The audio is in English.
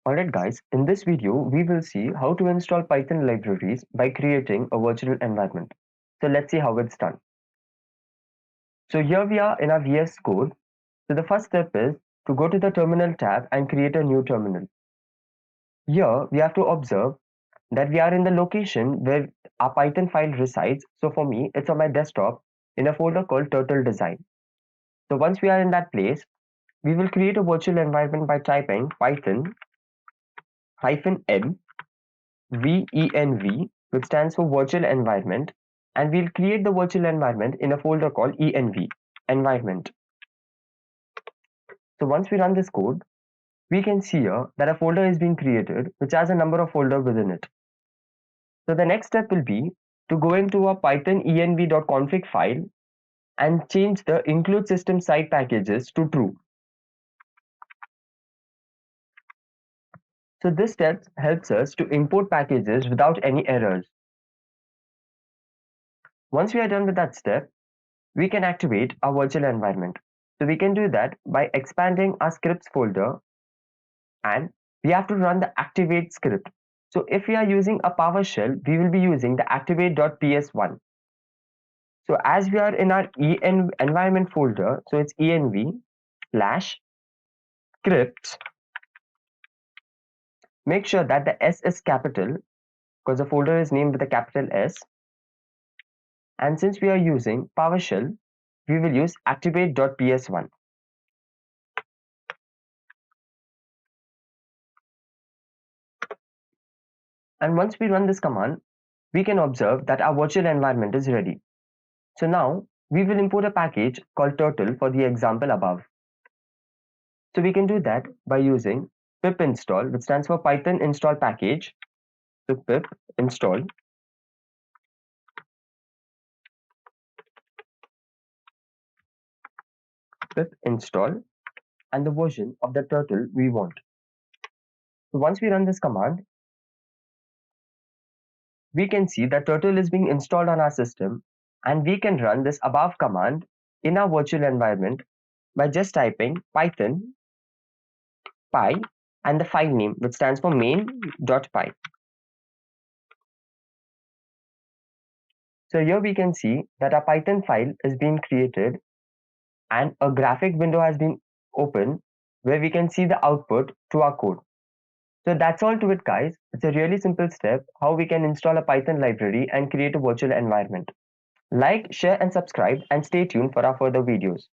Alright guys, in this video we will see how to install Python libraries by creating a virtual environment. So let's see how it's done. So here we are in our VS Code. So the first step is to go to the terminal tab and create a new terminal. Here we have to observe that we are in the location where our Python file resides. So for me, it's on my desktop in a folder called Turtle Design. So once we are in that place, we will create a virtual environment by typing Python -n venv, which stands for virtual environment, and we'll create the virtual environment in a folder called env environment. So once we run this code, we can see here that a folder is being created which has a number of folders within it. So the next step will be to go into a python env.config file and change the include system side packages to true. So this step helps us to import packages without any errors. Once we are done with that step, we can activate our virtual environment. So we can do that by expanding our scripts folder, and we have to run the activate script. So if we are using a PowerShell, we will be using the activate.ps1. So as we are in our environment folder, so it's env slash scripts. Make sure that the S is capital because the folder is named with a capital S. And since we are using PowerShell, we will use activate.ps1. And once we run this command, we can observe that our virtual environment is ready. So now we will import a package called turtle for the example above. So we can do that by using pip install, which stands for Python install package. So pip install and the version of the turtle we want. So once we run this command, we can see that turtle is being installed on our system, and we can run this above command in our virtual environment by just typing python py and the file name, which stands for main.py. So here we can see that a Python file is being created and a graphic window has been opened where we can see the output to our code. So that's all to it guys. It's a really simple step how we can install a Python library and create a virtual environment. Like, share and subscribe and stay tuned for our further videos.